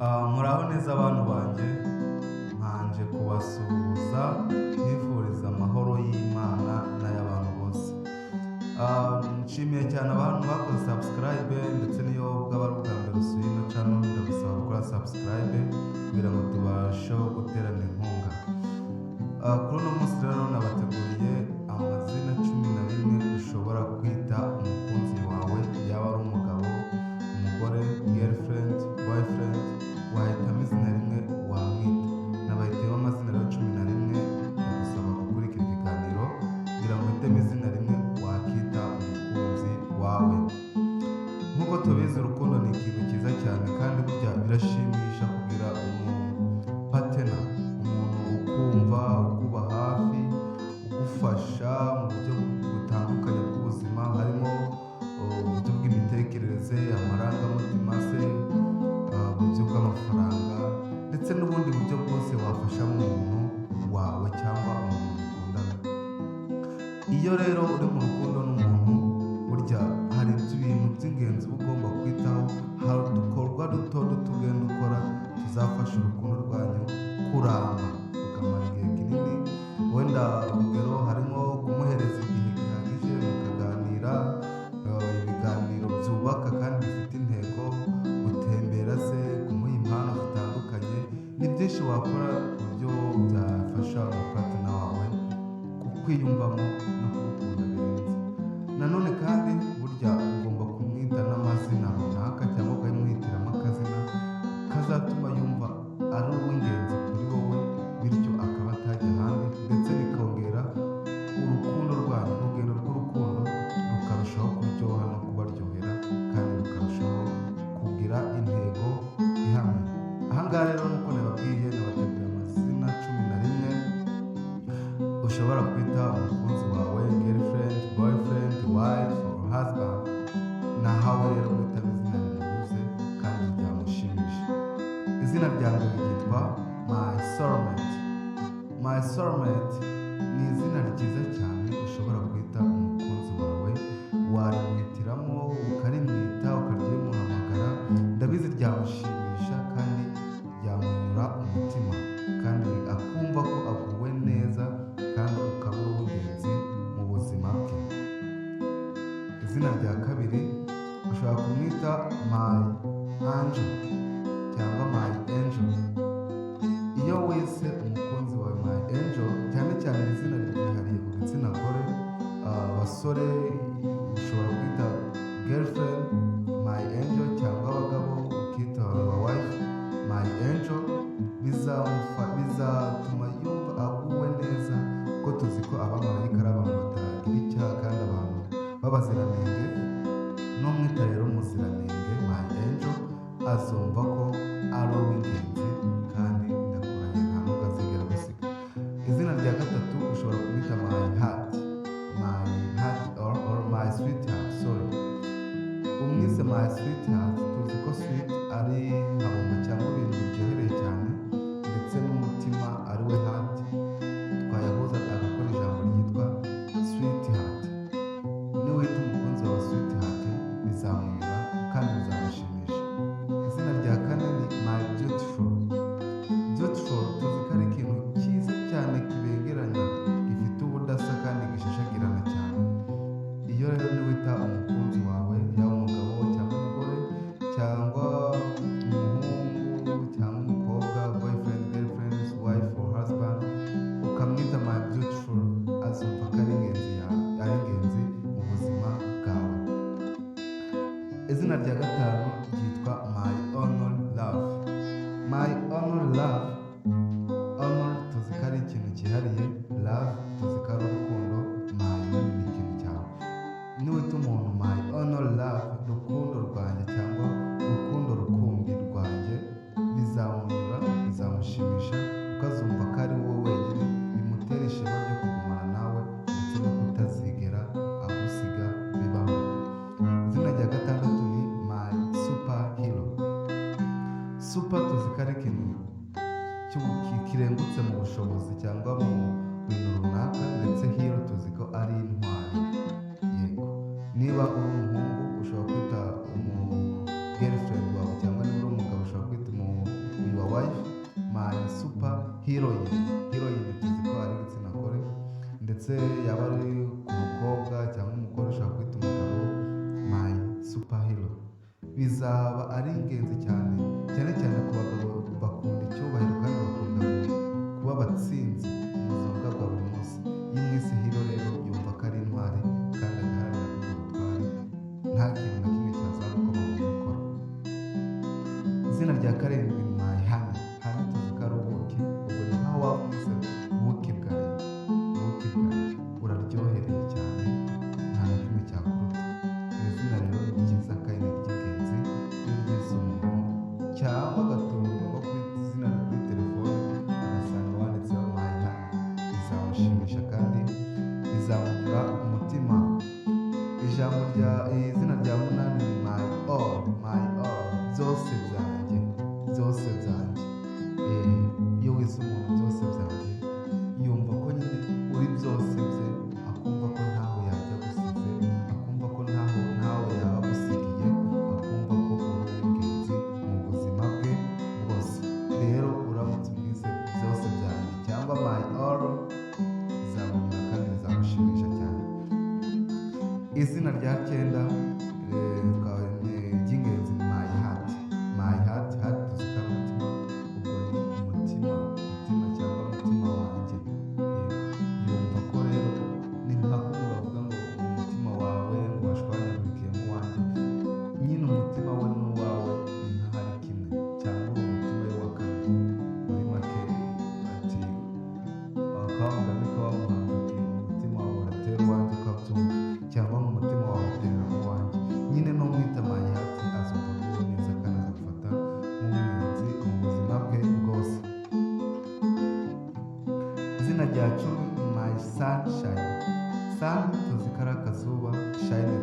Muraho neza abantu banjye, nkanje kubasuhuza nifuriza amahoro y'Imana n'ay'abantu bose. Nshimiye cyane abantu bakoze subscribe ndetse n'iyo bwaba ari ubwa mbere usuye ino channel, ndagusaba gukora subscribe kugira ngo tubasheho guterana inkunga. Kuri uno munsi rero nabateguriye amazina 11 ushobora kwita umukunzi wawe, yaba ari umugabo, umugore, girlfriend, boyfriend, wahitamo izina rimwe wamwita. Nabahitiyemo amazina rero 11, ndagusaba gukurikira ikiganiro kugira ngo uhitemo izina rimwe wakita umukunzi wawe. Nk'uko tubizi, urukundo ni ikintu cyiza cyane kandi burya birashimisha kugira umupatena, umuntu ukumva, ukuba hafi, ugufasha mu buryo butandukanye bw'ubuzima, harimo uburyo bw'imitekerereze, amarangamutima se, uburyo bw'amafaranga ndetse n'ubundi buryo bwose wafashamo umuntu wawe cyangwa umuntu mukundana. Iyo rero uri mu rukundo n'umuntu, burya hari ibintu by'ingenzi uba ugomba kwitaho. Hari udukorwa duto ugenda ukora tuzafasha urukundo rwanyu kuramba rukamara igihe kinini. Wenda urugero harimo kumuhereza igihe gihagije mukaganira, ibiganiro byubaka kandi bifite intego, gutembera se, kumuha impano zitandukanye. Ni byinshi wakora ku buryo byafasha umupatana wawe kukwiyumvamo no kugukunda birenze. Nanone kandi burya ugomba kumwita n'amazina runaka cyangwa ukamuhitiramo akazina kazatuma yumva ari uw'ingenzi kuri wowe, bityo akaba atajya ahandi, ndetse bikongera urukundo rwanyu. Urugendo rw'urukundo rukarushaho kuryoha no kubaryohera kandi rukarushaho kugira intego ihamye. Ahangaha rero nk'uko nababwiye, nabateguriye amazina 11 ushobora kwita umukunzi wawe, girlfriend, boyfriend, wife or husband. Nahawe rero guhitamo izina rimunyuze kandi ryamushimisha. Izina rya mbere ryitwa My Soulmate. My Soulmate ni izina ryiza cyane ushobora kwita umukunzi wawe. Warimuhitiramo ukarimwita, ukaryimuhamagara. Ndabizi ryamushimisha kandi ryamunyura umutima, kandi akumva ko aguwe neza kandi ukaba uri uw'ingenzi mu buzima bwe. Izina rya kabiri ushobora kumwita My Angel cyangwa My Angel. Iyo wese umukunzi wawe My Angel, cyane cyane izina ryihariye ku gitsina gore. Abasore ushobora kwita girlfriend My Angel, cyangwa abagabo ukita wife My Angel. Bizatuma yumva aguwe neza, kuko tuzi ko abamarayika ari abantu batagira icyaha kandi abantu b'abaziranenge. N'umwita rero umuziranenge My Angel azumva ko ari uw'ingenzi kandi ndakurahiye nta nubwo azigera gusiga. Izina rya gatatu ushobora kumwita My Heart. My Heart or My Sweetheart, sorry. Umwise My Sweetheart, tuzi ko sweet ari habumba cyangwa ibintu biryohereye cyane, ndetse n'umutima ari we heart. Twayahuza agakora ijambo ryitwa sweetheart. Niwita umukunzi wawe sweetheart, bizamunyura kandi bizamushimisha. Izina rya kane ni My Beautiful. Beautiful tuzi ko ari ikintu cyiza cyane kibengerana, gifite ubudasa kandi gishashagirana cyane. Iyo rero niwita umukunzi wawe, yaba umugabo cyangwa umugore cyangwa umuhungu cyangwa umukobwa, boyfriend, girlfriend, wife or husband, ukamwita My Beautiful, azumva ko ari ingenzi mu buzima bwawe. Izina rya gatanu ryitwa My Honor Love. My Honor Love. Honor tuzi ko ari ikintu cyihariye, love tuzi ko ari urukundo, My ni ikintu cyawe. Niwita umuntu My Honor Love, rukundo rwanjye cyangwa rukundo rukumbi rwanjye, bizamunyura, bizamushimisha, ukazumva ko ari wowe wenyine, bimutera ishema ryo kugumana nawe ndetse no kutazigera agusiga bibaho. Izina rya gatandatu ni My Superhero. Super tuzi ko ari ikintu kirengutse mu bushobozi cyangwa mu bintu runaka, ndetse hero tuzi ko ari intwari. Yego, niba uri umuhungu ushobora kwita girlfriend wawe, cyangwa niba uri umugabo ushobora kwita bizaba ari ingenzi cyane cyane cyane ku bagabo bakunda icyubahiro kandi bakunda kuba abatsinzi mu buzima bwabo bwa buri munsi. Iyo umwise hero rero yumva ko ari intwari kandi agaharanira ubutwari, nta kintu na kimwe cyazamukoma mu gukora. Izina rya karindwi ni Mayihane. Hane tuzi ko ari ubuki, ubwo ni nkaho waba umwise ubuki bwanjye. Ubuki bwanjye uraryohereye cyane, nta na kimwe cyakuruta. Iri zina rero ni ryiza kandi ni ry'ingenzi. Iyo uryise umuntu cyangwa agatungo nko kuri izina kuri telefone ugasanga wanditseho Mayihane, bizamushimisha kandi bizamugura umutima. Izina rya munani ni my all, byose byanjye, byose byanjye. Iyo wise umuntu byose byanjye yumva ko nyine uri byose bye, akumva ko ntaho yajya gusize, akumva ko ntaho yaba agusigiye, akumva ko uri uw'ingenzi mu buzima bwe bwose. Rero uramutse umwise byose byanjye cyangwa my all, bizamunyura kandi bizamushimisha cyane. Izina rya cyenda ry'ingenzi ni my heart. My heart tuzi ko ari umutima, ubwo ni umutima cyangwa umutima wanjye. Yumva ko rero ni nka kumwe bavuga ngo umutima wawe ngo washwanyagurikiye nk'uwanjye. Nyine umutima we n'uwawe ni nk'ahari kimwe, cyangwa uri umutima we wa kabiri. Muri make ati akabugame k'abamuhanga ati umutima wawe uratera uwanjye ukabyumva, cyangwa umutima wawe uterera uwanjye. Nyine n'umwita my heart azumva aguwe neza kandi azagufata nk'umwingenzi mu buzima bwe bwose. Izina rya cumi ni my sunshine. Sun tuzi ko ari akazuba, shine